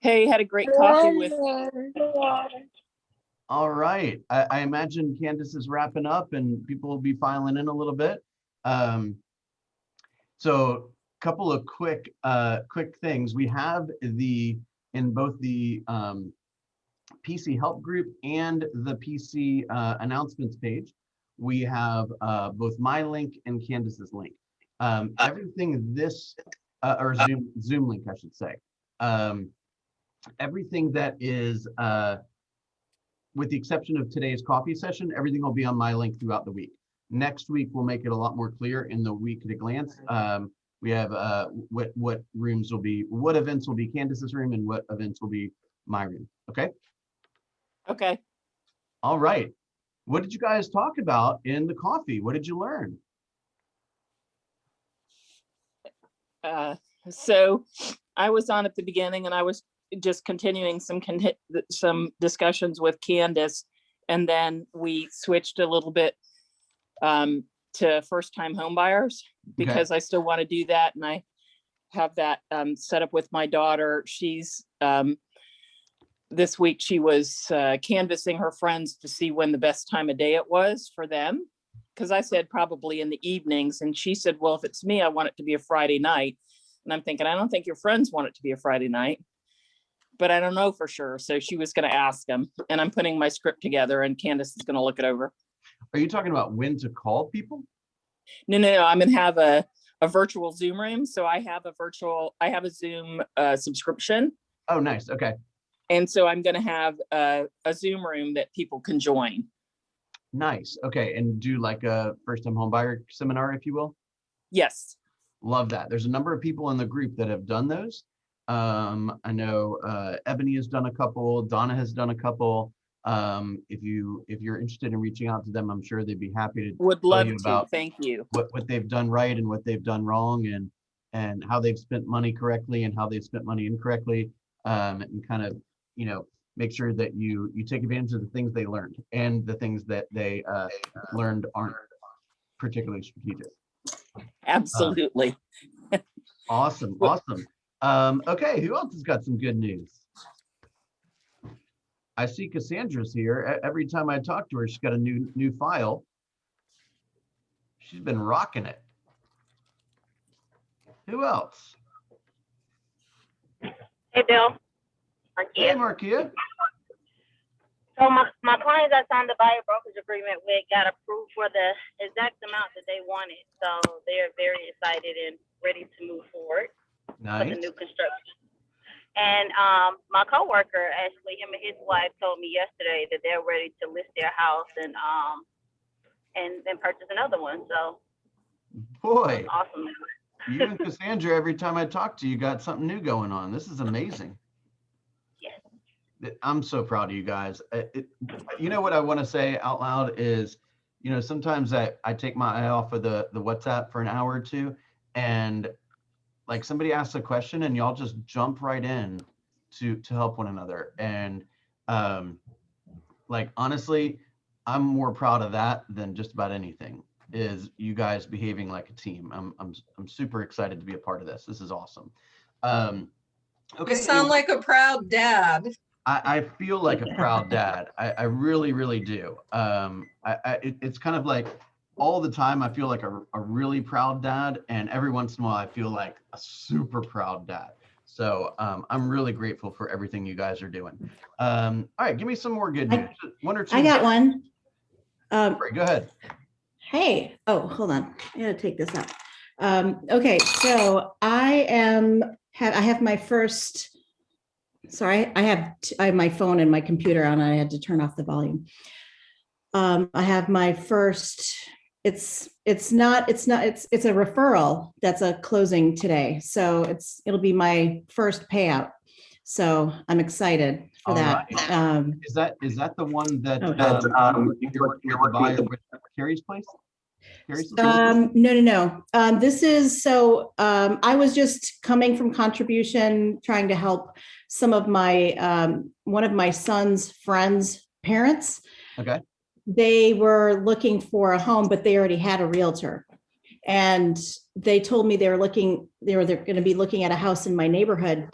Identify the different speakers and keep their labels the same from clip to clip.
Speaker 1: Hey, had a great coffee with.
Speaker 2: All right. I imagine Candace is wrapping up and people will be filing in a little bit. So a couple of quick things. We have in both the PC help group and the PC announcements page, we have both my link and Candace's link. Everything this, or Zoom link, I should say. Everything that is, with the exception of today's coffee session, everything will be on my link throughout the week. Next week, we'll make it a lot more clear in the week at a glance. We have what rooms will be, what events will be Candace's room and what events will be my room. Okay.
Speaker 1: Okay.
Speaker 2: All right. What did you guys talk about in the coffee? What did you learn?
Speaker 1: So I was on at the beginning and I was just continuing some discussions with Candace, and then we switched a little bit to first-time home buyers because I still want to do that, and I have that set up with my daughter. She's this week she was canvassing her friends to see when the best time of day it was for them, because I said probably in the evenings, and she said, well, if it's me, I want it to be a Friday night. And I'm thinking, I don't think your friends want it to be a Friday night, but I don't know for sure. So she was going to ask them, and I'm putting my script together and Candace is going to look it over.
Speaker 2: Are you talking about when to call people?
Speaker 1: No. I'm going to have a virtual Zoom room. So I have a Zoom subscription.
Speaker 2: Oh, nice. Okay.
Speaker 1: And so I'm going to have a Zoom room that people can join.
Speaker 2: Nice. Okay. And do like a first-time home buyer seminar, if you will? Yes. Love that. There's a number of people in the group that have done those. I know Ebony has done a couple, Donna has done a couple. If you're interested in reaching out to them, I'm sure they'd be happy to
Speaker 1: would love
Speaker 2: you
Speaker 1: to.
Speaker 2: about
Speaker 1: Thank you.
Speaker 2: What they've done right and what they've done wrong, and how they've spent money correctly and how they've spent money incorrectly, and kind of, make sure that you take advantage of the things they learned, and the things that they learned aren't particularly strategic.
Speaker 1: Absolutely.
Speaker 2: Awesome. Okay, who else has got some good news? I see Cassandra's here. Every time I talk to her, she's got a new file. She's been rocking it. Who else?
Speaker 3: Hey, Bill. Markia.
Speaker 2: Hey, Markia.
Speaker 3: So my clients I signed the buyer brokerage agreement with got approved for the exact amount that they wanted. So they're very excited and ready to move forward for the new construction. And my coworker, actually, him and his wife told me yesterday that they're ready to list their house and purchase another one. So
Speaker 2: boy,
Speaker 3: awesome.
Speaker 2: You and Cassandra, every time I talk to you, got something new going on. This is amazing. I'm so proud of you guys. You know what I want to say out loud is, sometimes I take my eye off of the WhatsApp for an hour or two, and like somebody asks a question and y'all just jump right in to help one another. And like, honestly, I'm more proud of that than just about anything, is you guys behaving like a team. I'm super excited to be a part of this. This is awesome. Okay.
Speaker 4: You sound like a proud dad.
Speaker 2: I feel like a proud dad. I really, really do. It's kind of like all the time I feel like a really proud dad, and every once in a while I feel like a super proud dad. So I'm really grateful for everything you guys are doing. All right, give me some more good news. One or two.
Speaker 5: I got one.
Speaker 2: Great, go ahead.
Speaker 5: Hey, oh, hold on. I gotta take this out. Okay, so I have my first. Sorry, I have my phone and my computer on. I had to turn off the volume. I have my first. It's a referral that's a closing today. So it'll be my first payout. So I'm excited for that.
Speaker 2: Right. Is that the one that you're working with the buyer with Carrie's place?
Speaker 5: No. This is I was just coming from contribution, trying to help some of my one of my son's friends' parents.
Speaker 2: Okay.
Speaker 5: They were looking for a home, but they already had a realtor, and they told me they were going to be looking at a house in my neighborhood.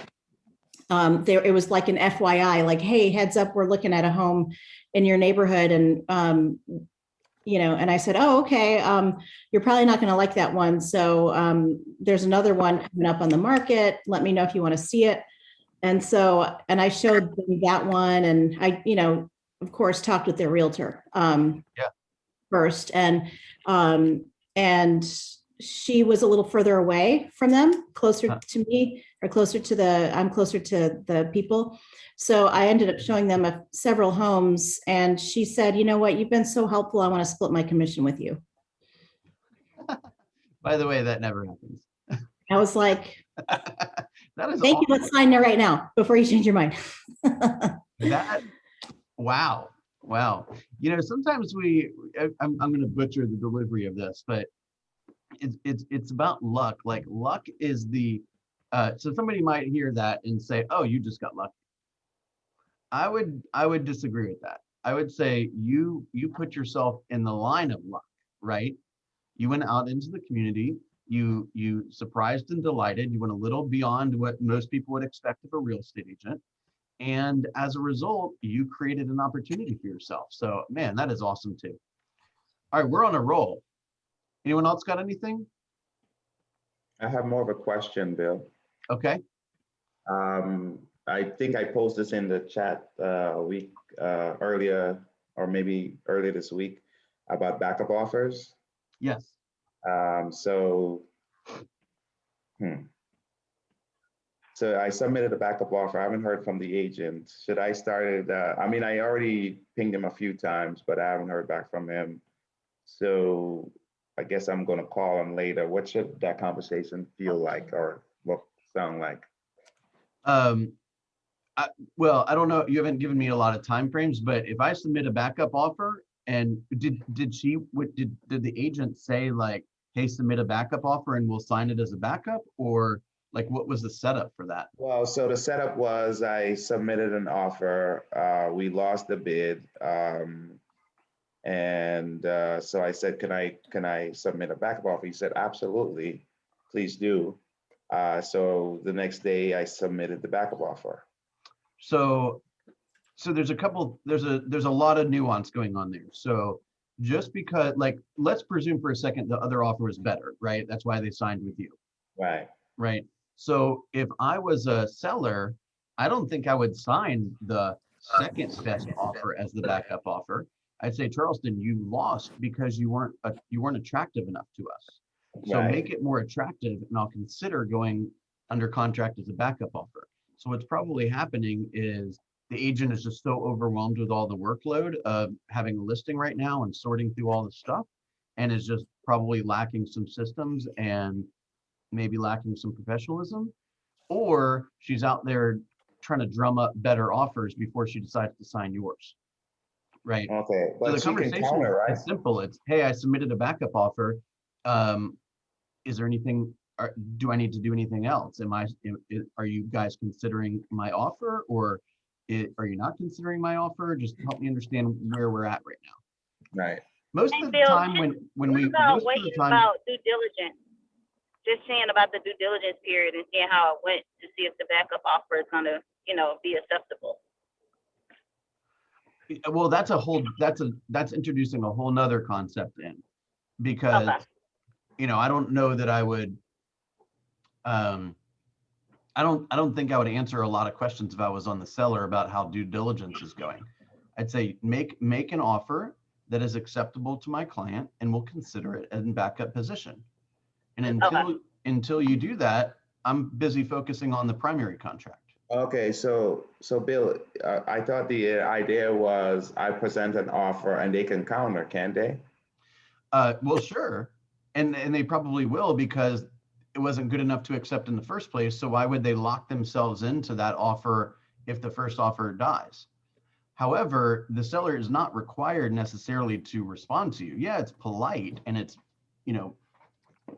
Speaker 5: it was like an FYI, like, hey, heads up, we're looking at a home in your neighborhood. And, and I said, oh, okay, you're probably not going to like that one. So there's another one coming up on the market. Let me know if you want to see it. And so, and I showed them that one, and I, of course, talked with their realtor first. And she was a little further away from them, closer to me, or I'm closer to the people. So I ended up showing them several homes, and she said, you know what, you've been so helpful, I want to split my commission with you.
Speaker 2: By the way, that never happens.
Speaker 5: I was like,
Speaker 2: that is
Speaker 5: thank
Speaker 2: awesome.
Speaker 5: you, let's sign there right now before you change your mind.
Speaker 2: Wow. Sometimes I'm going to butcher the delivery of this, but it's about luck. Like, luck is so somebody might hear that and say, oh, you just got lucky. I would disagree with that. I would say you put yourself in the line of luck, right? You went out into the community, you surprised and delighted, you went a little beyond what most people would expect of a real estate agent. And as a result, you created an opportunity for yourself. So, man, that is awesome too. All right, we're on a roll. Anyone else got anything?
Speaker 6: I have more of a question, Bill.
Speaker 2: Okay.
Speaker 6: I think I posted this in the chat a week earlier, or maybe earlier this week, about backup offers.
Speaker 2: Yes.
Speaker 6: So I submitted a backup offer. I haven't heard from the agent. Should I start it? I already pinged him a few times, but I haven't heard back from him. So I guess I'm going to call him later. What should that conversation feel like, or what sound like?
Speaker 2: Well, I don't know. You haven't given me a lot of time frames, but if I submit a backup offer, and did the agent say, like, hey, submit a backup offer and we'll sign it as a backup, or like what was the setup for that?
Speaker 6: Well, so the setup was I submitted an offer. We lost the bid, and so I said, can I submit a backup offer? He said, absolutely, please do. So the next day I submitted the backup offer.
Speaker 2: So there's a lot of nuance going on there. So just because, like, let's presume for a second the other offer was better, right? That's why they signed with you. Right. So if I was a seller, I don't think I would sign the second best offer as the backup offer. I'd say, Charleston, you lost because you weren't attractive enough to us. So make it more attractive, and I'll consider going under contract as a backup offer. So what's probably happening is the agent is just so overwhelmed with all the workload of having a listing right now and sorting through all the stuff, and is just probably lacking some systems and maybe lacking some professionalism, or she's out there trying to drum up better offers before she decides to sign yours. Right.
Speaker 6: Okay.
Speaker 2: But so the conversation counter, right? Is simple. It's, hey, I submitted a backup offer. Is there anything? Do I need to do anything else? Are you guys considering my offer, or are you not considering my offer? Just help me understand where we're at right now.
Speaker 6: Right.
Speaker 3: Most of the time when we about due diligence, just saying about the due diligence period and seeing how it went to see if the backup offer is going to, be acceptable.
Speaker 2: Well, that's introducing a whole nother concept in, because I don't know that I would. I don't think I would answer a lot of questions if I was on the seller about how due diligence is going. I'd say make an offer that is acceptable to my client, and we'll consider it in backup position. And until you do that, I'm busy focusing on the primary contract.
Speaker 6: Okay, so Bill, I thought the idea was I present an offer and they can counter, can't they?
Speaker 2: Well, sure, and they probably will, because it wasn't good enough to accept in the first place. So why would they lock themselves into that offer if the first offer dies? However, the seller is not required necessarily to respond to you. Yeah, it's polite and it's,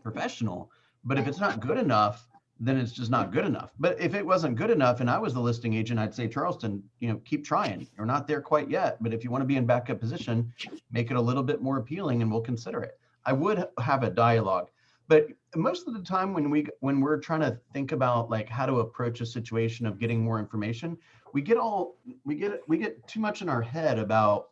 Speaker 2: professional, but if it's not good enough, then it's just not good enough. But if it wasn't good enough and I was the listing agent, I'd say, Charleston, keep trying. You're not there quite yet, but if you want to be in backup position, make it a little bit more appealing and we'll consider it. I would have a dialogue. But most of the time when we're trying to think about like how to approach a situation of getting more information, we get too much in our head about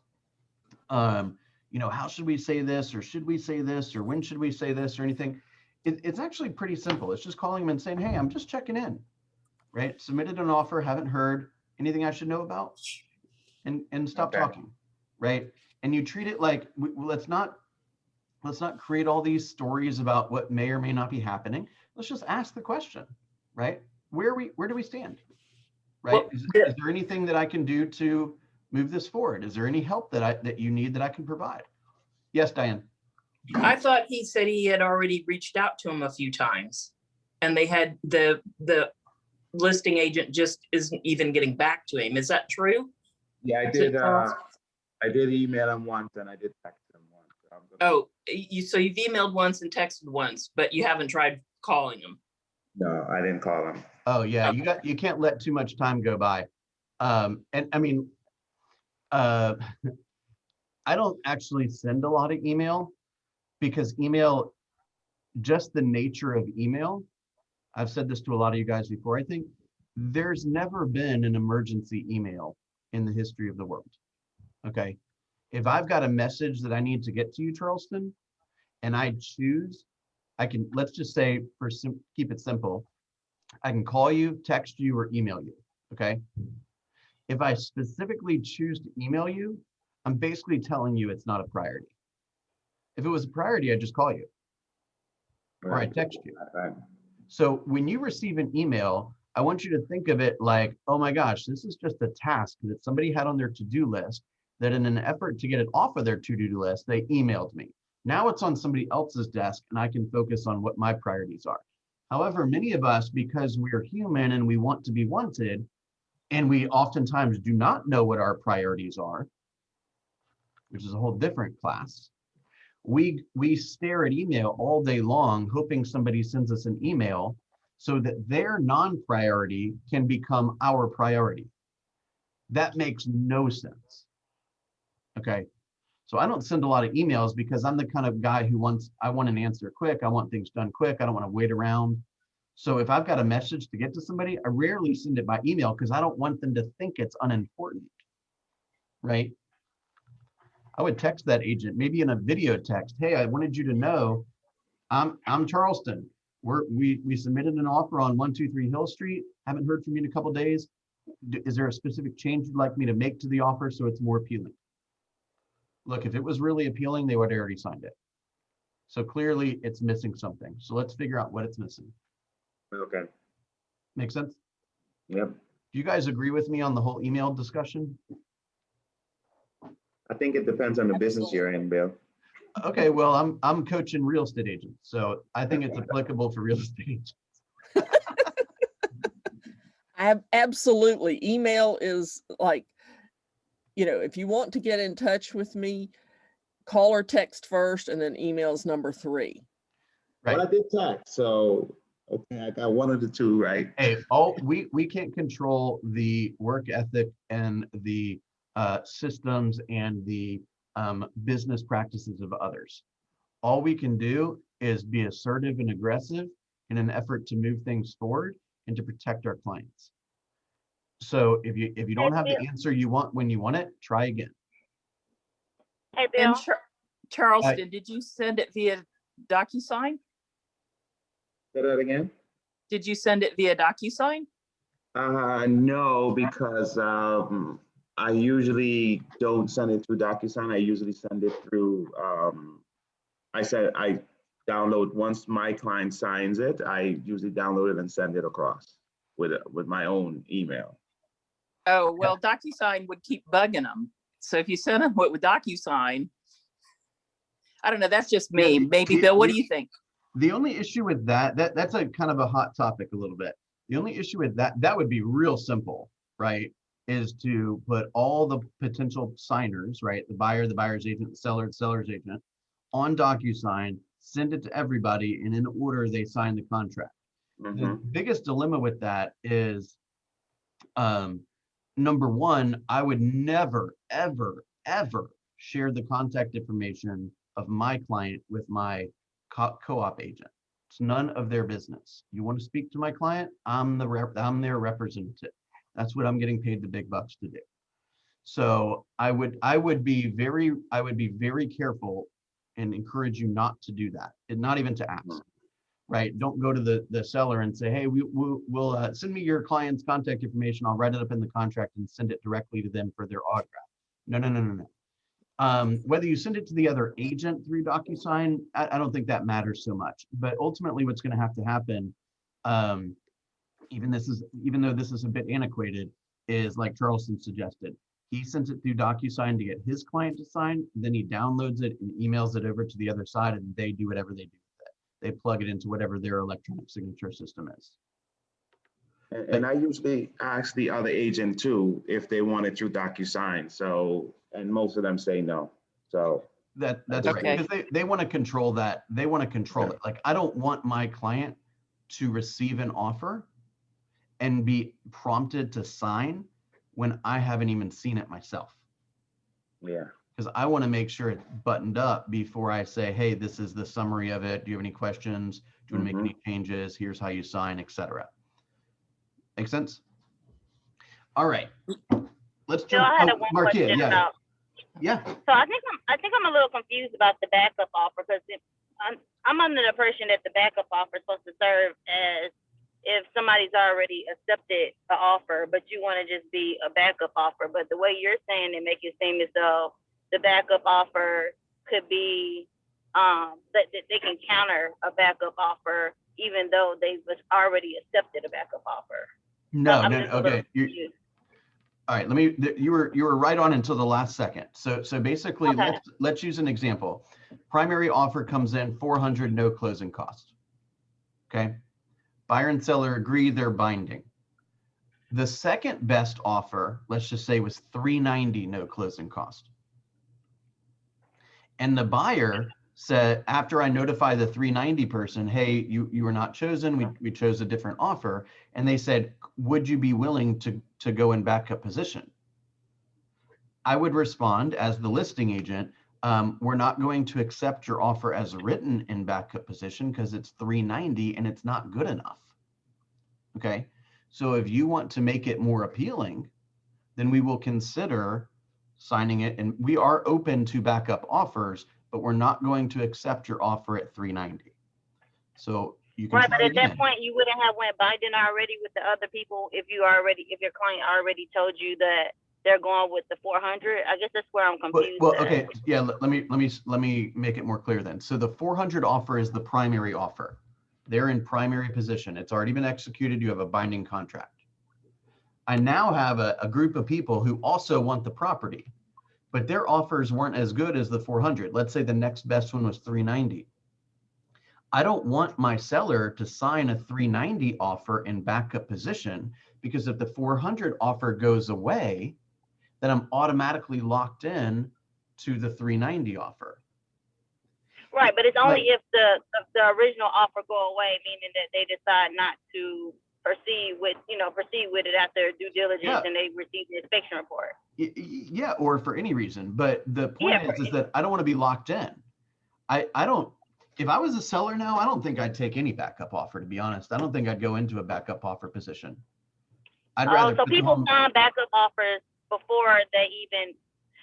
Speaker 2: how should we say this, or should we say this, or when should we say this, or anything. It's actually pretty simple. It's just calling them and saying, hey, I'm just checking in, right? Submitted an offer, haven't heard, anything I should know about, and stop talking, right? And you treat it like, let's not create all these stories about what may or may not be happening. Let's just ask the question, right? Where do we stand, right?
Speaker 1: Well,
Speaker 2: is there anything that I can do to move this forward? Is there any help that you need that I can provide? Yes, Diane.
Speaker 1: I thought he said he had already reached out to him a few times, and they had the listing agent just isn't even getting back to him. Is that true?
Speaker 6: Yeah, I did. I did email him once, and I did text him once.
Speaker 1: Oh, so you've emailed once and texted once, but you haven't tried calling him.
Speaker 6: No, I didn't call him.
Speaker 2: Oh yeah, you can't let too much time go by. And I mean, I don't actually send a lot of email, because email, just the nature of email, I've said this to a lot of you guys before, I think there's never been an emergency email in the history of the world. Okay. If I've got a message that I need to get to you, Charleston, and I choose, I can, let's just say, keep it simple, I can call you, text you, or email you. Okay. If I specifically choose to email you, I'm basically telling you it's not a priority. If it was a priority, I'd just call you, or I text you. So when you receive an email, I want you to think of it like, oh my gosh, this is just a task that somebody had on their to-do list, that in an effort to get it off of their to-do list, they emailed me. Now it's on somebody else's desk, and I can focus on what my priorities are. However, many of us, because we're human and we want to be wanted, and we oftentimes do not know what our priorities are, which is a whole different class, we stare at email all day long, hoping somebody sends us an email so that their non-priority can become our priority. That makes no sense. Okay. So I don't send a lot of emails, because I'm the kind of guy who I want an answer quick. I want things done quick. I don't want to wait around. So if I've got a message to get to somebody, I rarely send it by email, because I don't want them to think it's unimportant, right? I would text that agent, maybe in a video text. Hey, I wanted you to know I'm Charleston. We submitted an offer on 123 Hill Street. Haven't heard from you in a couple of days. Is there a specific change you'd like me to make to the offer so it's more appealing? Look, if it was really appealing, they would have already signed it. So clearly it's missing something. So let's figure out what it's missing.
Speaker 6: Okay.
Speaker 2: Make sense?
Speaker 6: Yep.
Speaker 2: Do you guys agree with me on the whole email discussion?
Speaker 6: I think it depends on the business you're in, Bill.
Speaker 2: Okay, well, I'm coaching real estate agents, so I think it's applicable for real estate agents.
Speaker 7: Absolutely. Email is like, if you want to get in touch with me, call or text first, and then email's number 3.
Speaker 2: Right.
Speaker 6: Well, I did text, so okay, I got one of the two, right?
Speaker 2: Hey, we can't control the work ethic and the systems and the business practices of others. All we can do is be assertive and aggressive in an effort to move things forward and to protect our clients. So if you don't have the answer you want when you want it, try again.
Speaker 3: Hey, Bill.
Speaker 1: And Charleston, did you send it via DocuSign?
Speaker 6: Say that again?
Speaker 1: Did you send it via DocuSign?
Speaker 6: No, because I usually don't send it through DocuSign. I usually send it through, I download, once my client signs it, I usually download it and send it across with my own email.
Speaker 1: Oh, well, DocuSign would keep bugging them. So if you send them with DocuSign, I don't know, that's just me. Maybe, Bill, what do you think?
Speaker 2: The only issue with that's a kind of a hot topic a little bit. The only issue with that would be real simple, right? Is to put all the potential signers, right? The buyer, the buyer's agent, the seller, the seller's agent, on DocuSign, send it to everybody, and in order they sign the contract.
Speaker 6: Mm-hmm.
Speaker 2: The biggest dilemma with that is, number one, I would never, ever, ever share the contact information of my client with my co-op agent. It's none of their business. You want to speak to my client? I'm their representative. That's what I'm getting paid the big bucks to do. So I would be very careful and encourage you not to do that, and not even to ask. Right? Don't go to the seller and say, hey, we'll send me your client's contact information. I'll write it up in the contract and send it directly to them for their autograph. No. Whether you send it to the other agent through DocuSign, I don't think that matters so much. But ultimately, what's going to have to happen, even though this is a bit antiquated, is like Charleston suggested. He sends it through DocuSign to get his client to sign. Then he downloads it and emails it over to the other side, and they do whatever they do with it. They plug it into whatever their electronic signature system is.
Speaker 6: And I usually ask the other agent too if they want it through DocuSign. So, and most of them say no. So
Speaker 2: that's
Speaker 1: Okay.
Speaker 2: right, because they want to control that. They want to control it. Like, I don't want my client to receive an offer and be prompted to sign when I haven't even seen it myself.
Speaker 6: yeah.
Speaker 2: Because I want to make sure it's buttoned up before I say, hey, this is the summary of it. Do you have any questions? Do you want to make any changes? Here's how you sign, etc. Make sense? All right. Let's
Speaker 3: Bill, I had one
Speaker 2: Markia,
Speaker 3: question
Speaker 2: yeah.
Speaker 3: about.
Speaker 2: Yeah.
Speaker 3: So I think I'm a little confused about the backup offer, because I'm under the impression that the backup offer is supposed to serve as if somebody's already accepted the offer, but you want to just be a backup offer. But the way you're saying it, make it seem as though the backup offer could be that they can counter a backup offer even though they was already accepted a backup offer.
Speaker 2: No,
Speaker 3: I'm
Speaker 2: no,
Speaker 3: just a little
Speaker 2: okay.
Speaker 3: confused.
Speaker 2: All right, you were right on until the last second. So basically,
Speaker 3: Okay.
Speaker 2: let's use an example. Primary offer comes in 400, no closing cost. Okay. Buyer and seller agree, they're binding. The second best offer, let's just say, was 390, no closing cost. And the buyer said, after I notify the 390 person, hey, you were not chosen, we chose a different offer. And they said, would you be willing to go in backup position? I would respond as the listing agent, we're not going to accept your offer as written in backup position because it's 390 and it's not good enough. Okay, so if you want to make it more appealing, then we will consider signing it. And we are open to backup offers, but we're not going to accept your offer at 390. So you can
Speaker 3: Right,
Speaker 2: try
Speaker 3: but at
Speaker 2: again.
Speaker 3: that point, you wouldn't have went binding already with the other people if your client already told you that they're going with the 400. I guess that's where I'm confused.
Speaker 2: Well,
Speaker 3: at.
Speaker 2: okay, yeah. Let me make it more clear then. So the 400 offer is the primary offer. They're in primary position. It's already been executed. You have a binding contract. I now have a group of people who also want the property, but their offers weren't as good as the 400. Let's say the next best one was 390. I don't want my seller to sign a 390 offer in backup position, because if the 400 offer goes away, then I'm automatically locked in to the 390 offer.
Speaker 3: Right, but it's only if the original offer go away, meaning that they decide not to proceed with it after due diligence and they receive the inspection report.
Speaker 2: Yeah, or for any reason. But the point is that I don't want to be locked in. I don't. If I was a seller now, I don't think I'd take any backup offer, to be honest. I don't think I'd go into a backup offer position. I'd rather.
Speaker 3: So people sign backup offers before they even.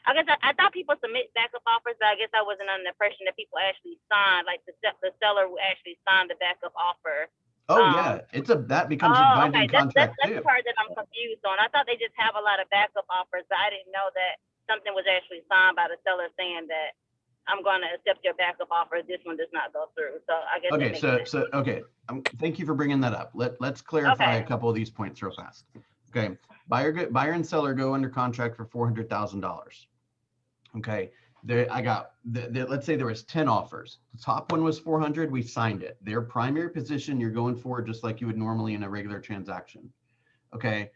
Speaker 3: I guess I thought people submit backup offers, but I guess I wasn't under the impression that people actually sign, like the seller will actually sign the backup offer.
Speaker 2: Oh yeah, that becomes a binding contract
Speaker 3: that's
Speaker 2: too.
Speaker 3: the part that I'm confused on. I thought they just have a lot of backup offers, but I didn't know that something was actually signed by the seller saying that I'm going to accept your backup offer. This one does not go through. So I guess.
Speaker 2: Okay, thank you for bringing that up. Let's clarify a couple of these points real fast. Okay, buyer and seller go under contract for $400,000. Okay, let's say there was 10 offers. The top one was 400. We signed it. Their primary position, you're going forward just like you would normally in a regular transaction. Okay,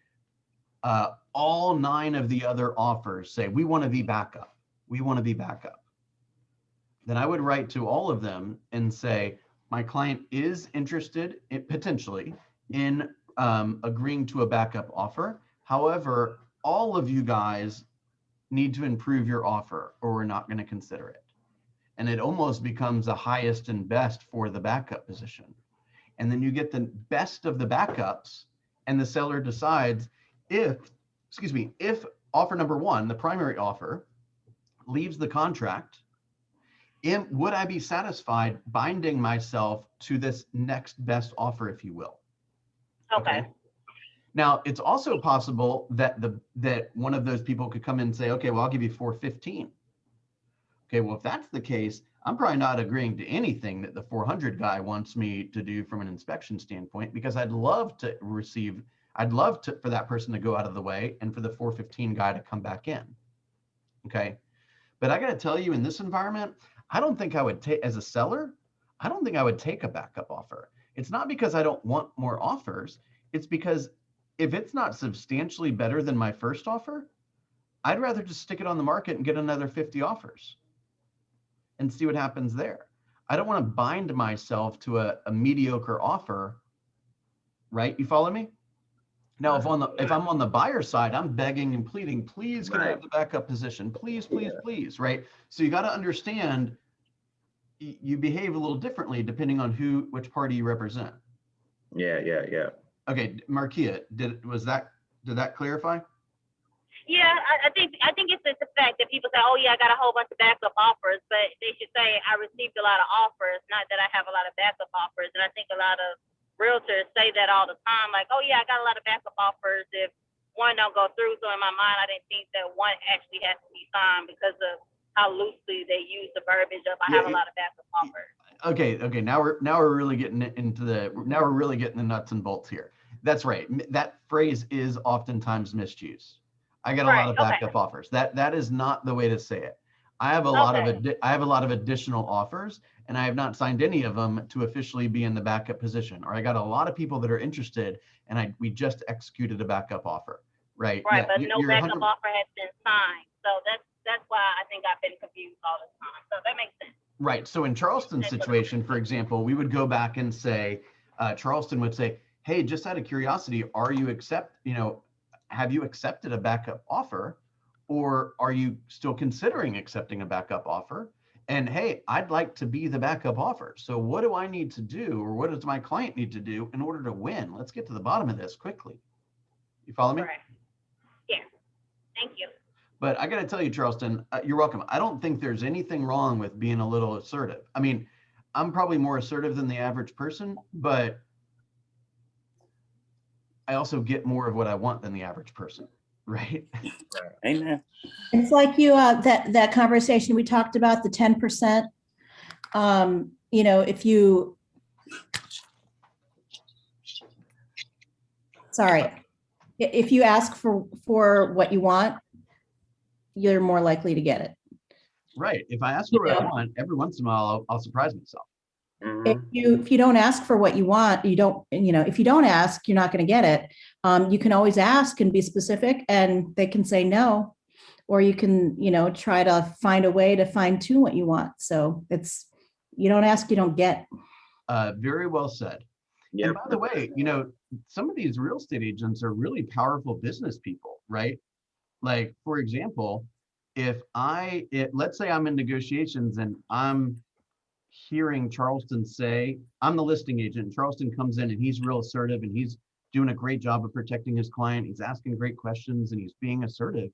Speaker 2: all 9 of the other offers say we want to be backup. We want to be backup. Then I would write to all of them and say, my client is interested potentially in agreeing to a backup offer. However, all of you guys need to improve your offer or we're not going to consider it. And it almost becomes the highest and best for the backup position. and then you get the best of the backups, and the seller decides if offer number one, the primary offer, leaves the contract, would I be satisfied binding myself to this next best offer, if you will?
Speaker 3: Okay.
Speaker 2: Now, it's also possible that that one of those people could come in and say, okay, well, I'll give you 415. Okay, well, if that's the case, I'm probably not agreeing to anything that the 400 guy wants me to do from an inspection standpoint, because I'd love for that person to go out of the way and for the 415 guy to come back in. Okay. But I got to tell you, in this environment, I don't think I would take, as a seller, I don't think I would take a backup offer. It's not because I don't want more offers. It's because if it's not substantially better than my first offer, I'd rather just stick it on the market and get another 50 offers and see what happens there. I don't want to bind myself to a mediocre offer, right? You follow me? Now, if I'm on the buyer side, I'm begging and pleading, please get out of the backup position, please, please, please, right? So you got to understand, you behave a little differently depending on which party you represent.
Speaker 6: Yeah.
Speaker 2: Okay, Markia, did that clarify?
Speaker 3: Yeah, I think it's just the fact that people say, oh yeah, I got a whole bunch of backup offers, but they should say I received a lot of offers, not that I have a lot of backup offers. And I think a lot of realtors say that all the time, like, oh yeah, I got a lot of backup offers if one don't go through. So in my mind, I didn't think that one actually has to be signed because of how loosely they use the verbiage of I have a lot of backup offers.
Speaker 2: Okay. Now we're really getting into the nuts and bolts here. That's right. That phrase is oftentimes misused. I got a lot of backup offers. That is not the way to say it. I have a lot of additional offers, and I have not signed any of them to officially be in the backup position. Or I got a lot of people that are interested, and we just executed a backup offer, right?
Speaker 3: Right, but no backup offer has been signed. So that's why I think I've been confused all the time. So that makes sense.
Speaker 2: Right. So in Charleston's situation, for example, we would go back and say, Charleston would say, hey, just out of curiosity, have you accepted a backup offer, or are you still considering accepting a backup offer? And hey, I'd like to be the backup offer. So what do I need to do, or what does my client need to do in order to win? Let's get to the bottom of this quickly. You follow me?
Speaker 3: Right. Yeah. Thank you.
Speaker 2: But I got to tell you, Charleston, you're welcome. I don't think there's anything wrong with being a little assertive. I mean, I'm probably more assertive than the average person, but I also get more of what I want than the average person, right?
Speaker 1: Amen.
Speaker 5: It's like that conversation we talked about, the 10%. If you ask for what you want, you're more likely to get it.
Speaker 2: Right. If I ask for what I want, every once in a while, I'll surprise myself.
Speaker 5: If you don't ask for what you want, if you don't ask, you're not going to get it. You can always ask and be specific, and they can say no, or you can, try to find a way to fine tune what you want. So you don't ask, you don't get.
Speaker 2: Very well said. Yep. And by the way, some of these real estate agents are really powerful business people, right? Like, for example, let's say I'm in negotiations and I'm hearing Charleston say, I'm the listing agent. Charleston comes in and he's real assertive and he's doing a great job of protecting his client. He's asking great questions and he's being assertive.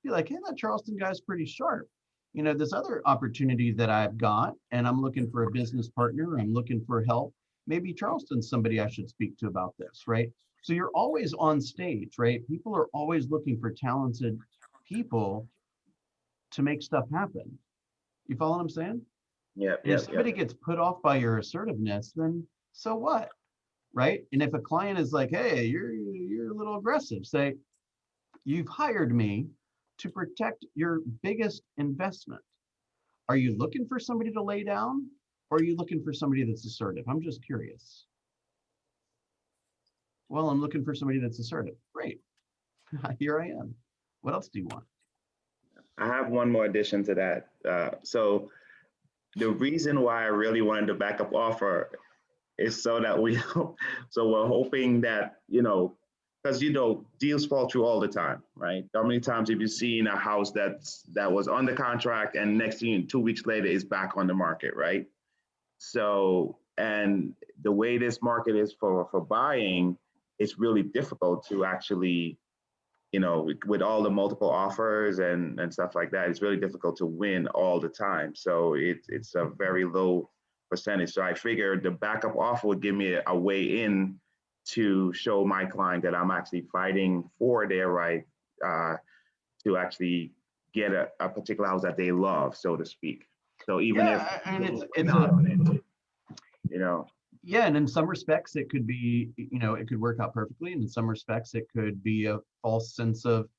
Speaker 2: Be like, hey, that Charleston guy's pretty sharp. This other opportunity that I've got, and I'm looking for a business partner, I'm looking for help. Maybe Charleston's somebody I should speak to about this, right? So you're always on stage, right? People are always looking for talented people to make stuff happen. You follow what I'm saying?
Speaker 6: Yeah.
Speaker 2: If somebody gets put off by your assertiveness, then so what, right? And if a client is like, hey, you're a little aggressive, say, you've hired me to protect your biggest investment. Are you looking for somebody to lay down, or are you looking for somebody that's assertive? I'm just curious. Well, I'm looking for somebody that's assertive. Great. Here I am. What else do you want?
Speaker 6: I have one more addition to that. So the reason why I really wanted the backup offer is so that we're hoping that, because deals fall through all the time, right? How many times have you seen a house that was under contract and next thing 2 weeks later is back on the market, right? So And the way this market is for buying, it's really difficult to actually, with all the multiple offers and stuff like that, it's really difficult to win all the time. So it's a very low percentage. So I figured the backup offer would give me a way in to show my client that I'm actually fighting for their right to actually get a particular house that they love, so to speak. So even if
Speaker 2: it's
Speaker 6: not on it,
Speaker 2: Yeah, and in some respects it could be, it could work out perfectly, and in some respects it could be a false sense of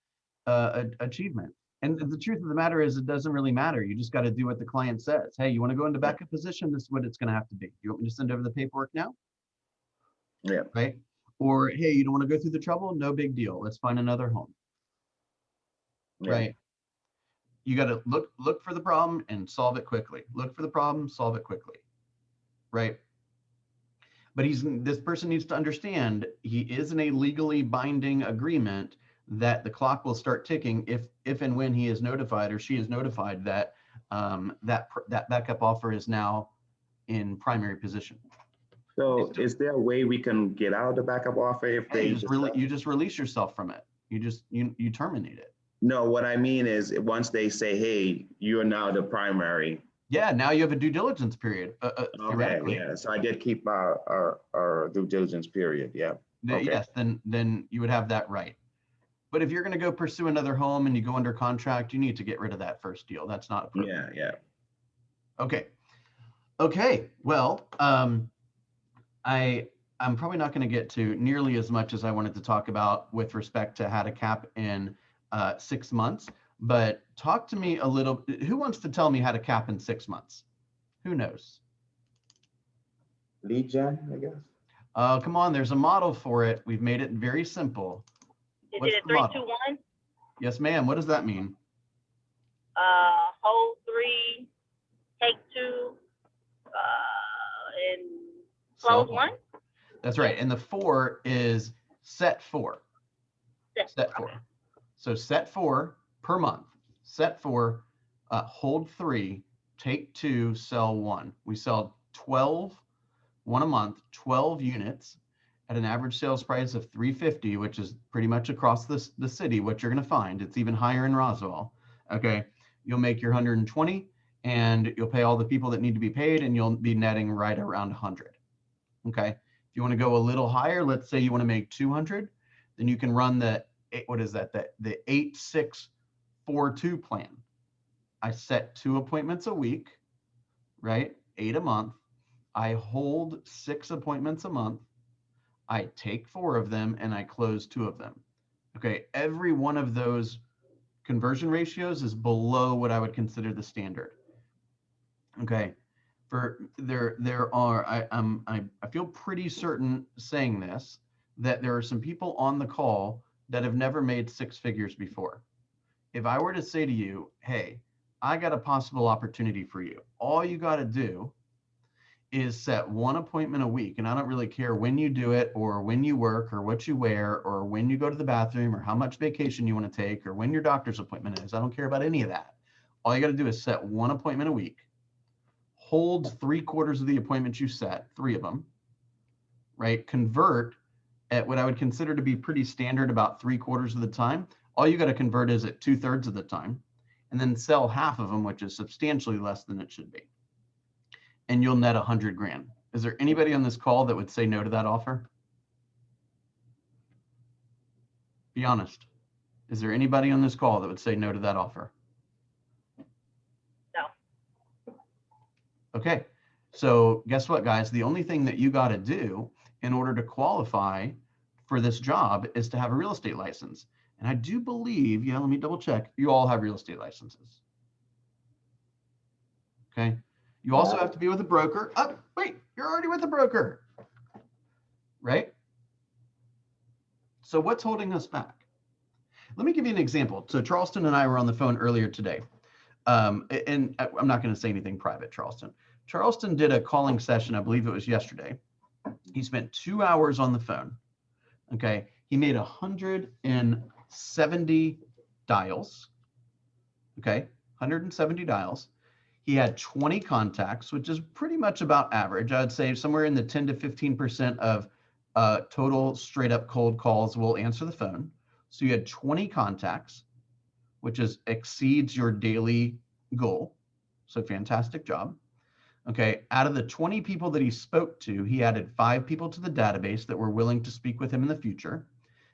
Speaker 2: achievement. And the truth of the matter is, it doesn't really matter. You just got to do what the client says. Hey, you want to go into backup position? This is what it's going to have to be. You want me to send over the paperwork now?
Speaker 6: Yeah.
Speaker 2: Right. Or, hey, you don't want to go through the trouble? No big deal. Let's find another home.
Speaker 6: Yeah.
Speaker 2: Right. You got to look for the problem and solve it quickly. Look for the problem, solve it quickly. Right. But this person needs to understand he is in a legally binding agreement that the clock will start ticking if and when he is notified or she is notified that that backup offer is now in primary position.
Speaker 6: So is there a way we can get out of the backup offer if they
Speaker 2: you just release yourself from it? You terminate it.
Speaker 6: No, what I mean is once they say, hey, you are now the primary.
Speaker 2: Yeah, now you have a due diligence period. Theoretically.
Speaker 6: Okay, yeah. So I did keep our due diligence period. Yeah. Okay.
Speaker 2: Yes, then you would have that right. But if you're going to go pursue another home and you go under contract, you need to get rid of that first deal. That's not appropriate.
Speaker 6: Yeah.
Speaker 2: Okay. Well, I'm probably not going to get to nearly as much as I wanted to talk about with respect to how to cap in 6 months. But talk to me a little. Who wants to tell me how to cap in 6 months? Who knows?
Speaker 6: Lead gen, I guess.
Speaker 2: Oh, come on. There's a model for it. We've made it very simple.
Speaker 3: Is
Speaker 2: What's
Speaker 3: it a
Speaker 2: the model?
Speaker 3: 3-2-1?
Speaker 2: Yes, ma'am. What does that mean?
Speaker 3: Hold 3, take 2, and close 1.
Speaker 2: That's right. And the 4 is set 4. Set 4.
Speaker 3: Okay.
Speaker 2: So set 4 per month. Set 4, hold 3, take 2, sell 1. We sell 1 a month, 12 units at an average sales price of $350, which is pretty much across the city what you're going to find. It's even higher in Roswell. Okay, you'll make your 120, and you'll pay all the people that need to be paid, and you'll be netting right around 100. Okay, if you want to go a little higher, let's say you want to make 200, then you can run the 8642 plan. I set 2 appointments a week, right? 8 a month. I hold 6 appointments a month. I take 4 of them and I close 2 of them. Okay, every one of those conversion ratios is below what I would consider the standard. Okay, I feel pretty certain saying this, that there are some people on the call that have never made 6 figures before. If I were to say to you, hey, I got a possible opportunity for you, all you got to do is set 1 appointment a week. And I don't really care when you do it or when you work or what you wear or when you go to the bathroom or how much vacation you want to take or when your doctor's appointment is. I don't care about any of that. All you got to do is set 1 appointment a week, hold 3/4 of the appointments you set, 3 of them, right? Convert at what I would consider to be pretty standard, about 3/4 of the time. All you got to convert is at 2/3 of the time, and then sell half of them, which is substantially less than it should be. And you'll net 100 grand. Is there anybody on this call that would say no to that offer? Be honest. Is there anybody on this call that would say no to that offer?
Speaker 3: No.
Speaker 2: Okay. So guess what, guys? The only thing that you got to do in order to qualify for this job is to have a real estate license. And I do believe, let me double check, you all have real estate licenses. Okay. You also have to be with a broker. Oh, wait, you're already with a broker, right? So what's holding us back? Let me give you an example. So Charleston and I were on the phone earlier today. And I'm not going to say anything private, Charleston. Charleston did a calling session, I believe it was yesterday. He spent 2 hours on the phone. Okay. He made 170 dials. Okay. 170 dials. He had 20 contacts, which is pretty much about average. I'd say somewhere in the 10 to 15% of total straight up cold calls will answer the phone. So you had 20 contacts, which exceeds your daily goal. So fantastic job. Okay, out of the 20 people that he spoke to, he added 5 people to the database that were willing to speak with him in the future.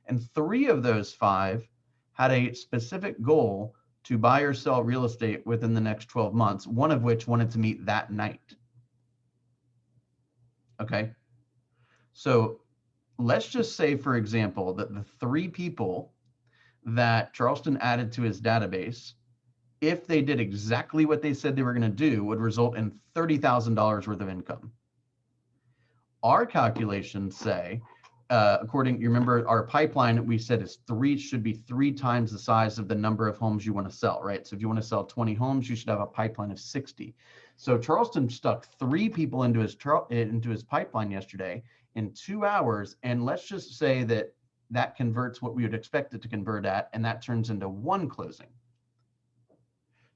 Speaker 2: And 3 of those 5 had a specific goal to buy or sell real estate within the next 12 months, one of which wanted to meet that night. Okay, so let's just say, for example, that the 3 people that Charleston added to his database, if they did exactly what they said they were going to do, would result in $30,000 worth of income. Our calculations say, according, you remember our pipeline, we said should be 3 times the size of the number of homes you want to sell, right? So if you want to sell 20 homes, you should have a pipeline of 60. So Charleston stuck 3 people into his pipeline yesterday in 2 hours. And let's just say that converts what we would expect it to convert at, and that turns into 1 closing.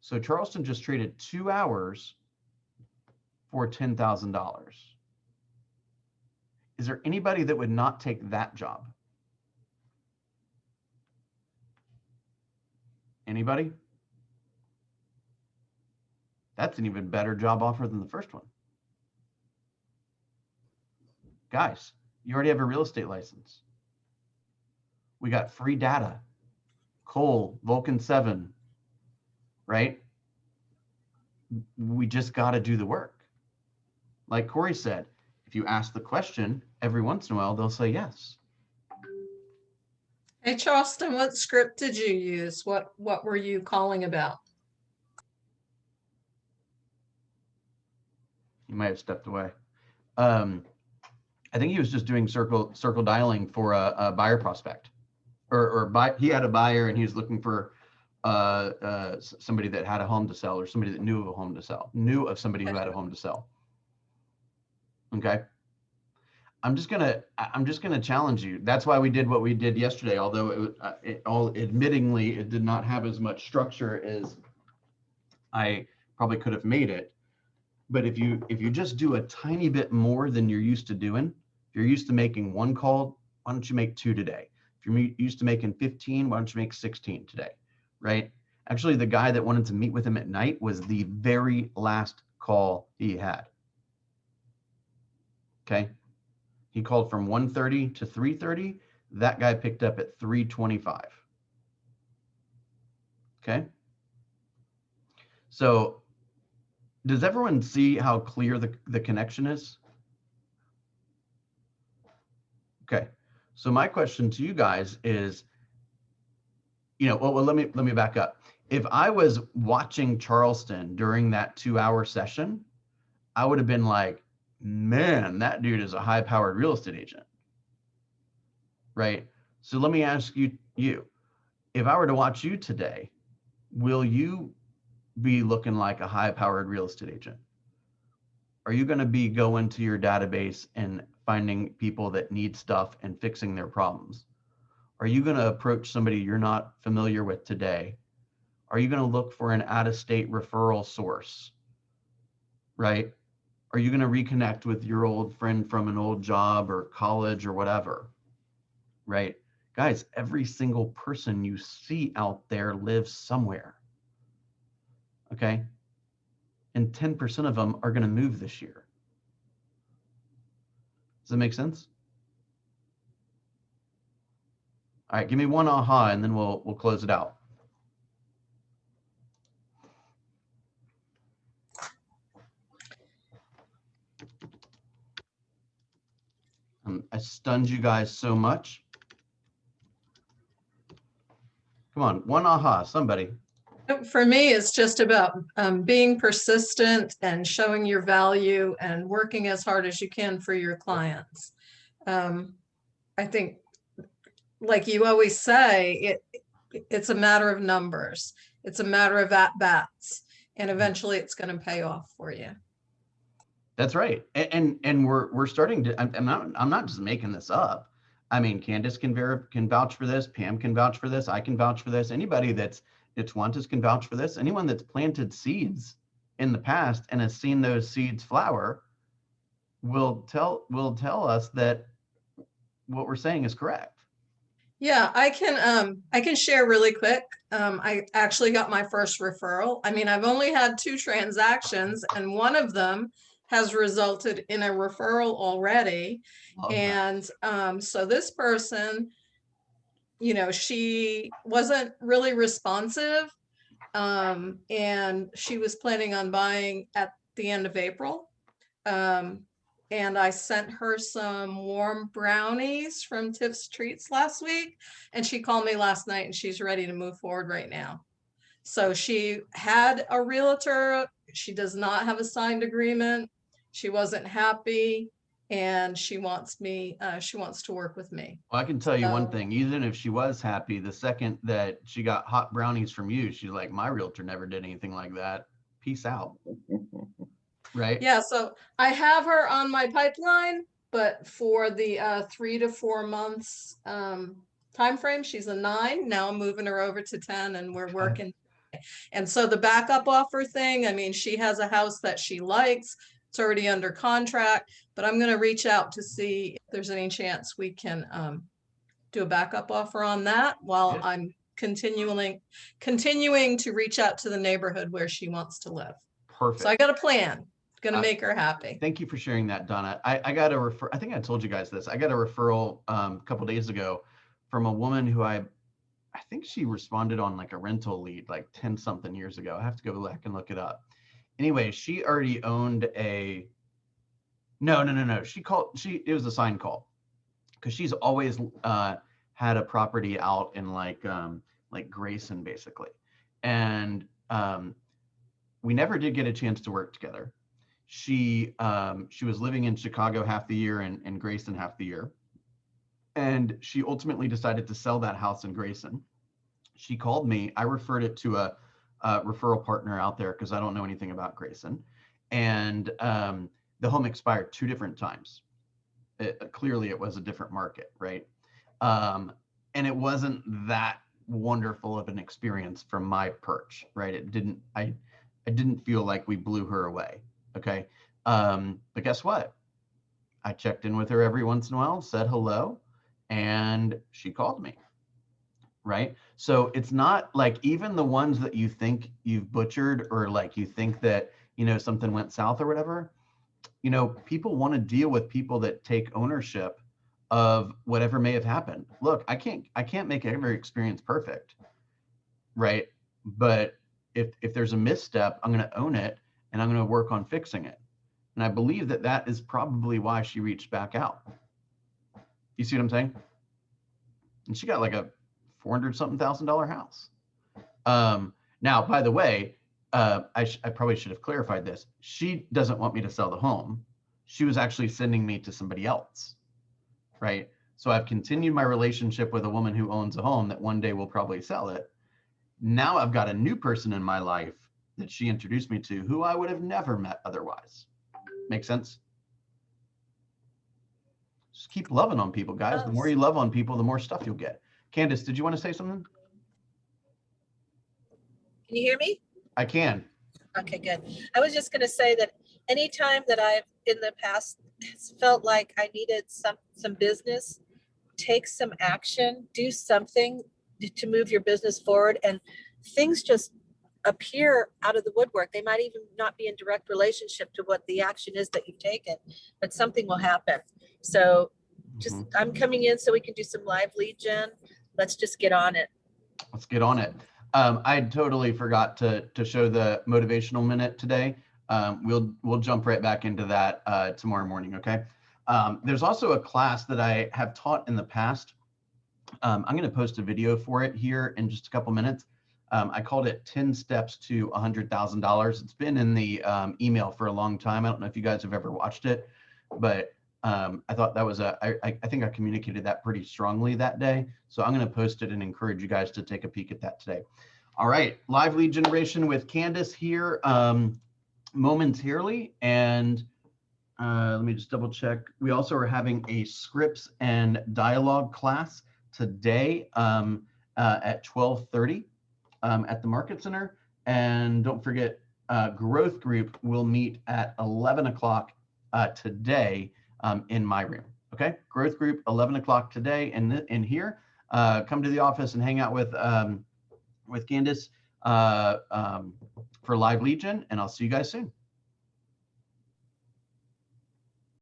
Speaker 2: So Charleston just traded 2 hours for $10,000. Is there anybody that would not take that job? Anybody? That's an even better job offer than the first one. Guys, you already have a real estate license. We got free data. Cole, Vulcan 7, right? We just got to do the work. Like Corey said, if you ask the question, every once in a while, they'll say yes.
Speaker 4: Hey, Charleston, what script did you use? What were you calling about?
Speaker 2: He might have stepped away. I think he was just doing circle dialing for a buyer prospect, he had a buyer and he was looking for somebody that had a home to sell, or somebody that knew of a home to sell, knew of somebody who had a home to sell. Okay. I'm just gonna challenge you. That's why we did what we did yesterday, although admittingly it did not have as much structure as I probably could have made it. But if you just do a tiny bit more than you're used to doing, if you're used to making 1 call, why don't you make 2 today? If you're used to making 15, why don't you make 16 today, right? Actually, the guy that wanted to meet with him at night was the very last call he had. Okay. He called from 1:30 to 3:30. That guy picked up at 3:25. Okay. So does everyone see how clear the connection is? Okay. So my question to you guys is, well, let me back up. If I was watching Charleston during that 2-hour session, I would have been like, man, that dude is a high-powered real estate agent, right? So let me ask you, if I were to watch you today, will you be looking like a high-powered real estate agent? Are you going to be going to your database and finding people that need stuff and fixing their problems? Are you going to approach somebody you're not familiar with today? Are you going to look for an out-of-state referral source, right? Are you going to reconnect with your old friend from an old job or college or whatever, right? Guys, every single person you see out there lives somewhere, okay? And 10% of them are going to move this year. Does that make sense? All right, give me one aha and then we'll close it out. I stunned you guys so much. Come on, one aha, somebody.
Speaker 4: For me, it's just about being persistent and showing your value and working as hard as you can for your clients. I think, like you always say, it's a matter of numbers. It's a matter of at-bats, and eventually it's going to pay off for you.
Speaker 2: That's right. And we're starting to, I'm not just making this up. I mean, Candace can vouch for this. Pam can vouch for this. I can vouch for this. Anybody that's Wantis can vouch for this. Anyone that's planted seeds in the past and has seen those seeds flower will tell us that what we're saying is correct.
Speaker 4: Yeah, I can share really quick. I actually got my first referral. I mean, I've only had 2 transactions and one of them has resulted in a referral already.
Speaker 2: Love that.
Speaker 4: And so this person, you know, she wasn't really responsive. And she was planning on buying at the end of April. And I sent her some warm brownies from Tiff's Treats last week. And she called me last night and she's ready to move forward right now. So she had a realtor. She does not have a signed agreement. She wasn't happy and she wants to work with me.
Speaker 2: Well, I can tell you one
Speaker 4: So-
Speaker 2: thing, even if she was happy, the second that she got hot brownies from you, she's like, my realtor never did anything like that. Peace out. Right?
Speaker 4: Yeah, so I have her on my pipeline, but for the 3 to 4 months time frame, she's a 9. Now I'm moving her over to 10 and we're working. And so the backup offer thing, I mean, she has a house that she likes. It's already under contract, but I'm going to reach out to see if there's any chance we can do a backup offer on that while
Speaker 2: Yeah.
Speaker 4: I'm continuing to reach out to the neighborhood where she wants to live.
Speaker 2: Perfect.
Speaker 4: So I got a plan. Gonna make her happy.
Speaker 2: Thank you for sharing that, Donna. I got a refer. I think I told you guys this. I got a referral a couple days ago from a woman who I think she responded on like a rental lead like 10 something years ago. I have to go back and look it up. Anyway, she already owned a. No. It was a sign call because she's always had a property out in like Grayson basically, and we never did get a chance to work together. She was living in Chicago half the year and Grayson half the year. And she ultimately decided to sell that house in Grayson. She called me. I referred it to a referral partner out there because I don't know anything about Grayson. And the home expired 2 different times. Clearly, it was a different market, right? And it wasn't that wonderful of an experience from my perch, right? I didn't feel like we blew her away. Okay. But guess what? I checked in with her every once in a while, said hello, and she called me. Right. So it's not like even the ones that you think you've butchered or like you think that, something went south or whatever, people want to deal with people that take ownership of whatever may have happened. Look, I can't make every experience perfect. Right. But if there's a misstep, I'm going to own it. And I'm going to work on fixing it. And I believe that is probably why she reached back out. You see what I'm saying? And she got like a $400-something thousand house. Now, by the way, I probably should have clarified this. She doesn't want me to sell the home. She was actually sending me to somebody else, right? So I've continued my relationship with a woman who owns a home that one day will probably sell it. Now I've got a new person in my life that she introduced me to who I would have never met otherwise. Make sense? Just keep loving on people, guys. The more you love on people, the more stuff you'll get. Candace, did you want to say something?
Speaker 8: Can you hear me?
Speaker 2: I can.
Speaker 8: Okay, good. I was just going to say that anytime that I've in the past felt like I needed some business, take some action, do something to move your business forward, and things just appear out of the woodwork. They might even not be in direct relationship to what the action is that you've taken, but something will happen. So just I'm coming in so we can do some live lead gen. Let's just get on it.
Speaker 2: Let's get on it. I totally forgot to show the motivational minute today. We'll jump right back into that tomorrow morning. Okay. There's also a class that I have taught in the past. I'm going to post a video for it here in just a couple minutes. I called it 10 Steps to $100,000. It's been in the email for a long time. I don't know if you guys have ever watched it, but I thought that was I think I communicated that pretty strongly that day. So I'm going to post it and encourage you guys to take a peek at that today. All right, live lead generation with Candace here momentarily. And let me just double check. We also are having a scripts and dialogue class today at 12:30 at the Market Center. And don't forget, growth group will meet at 11 o'clock today in my room. Okay, growth group 11 o'clock today in here. Come to the office and hang out with Candace for Live Legion, and I'll see you guys soon.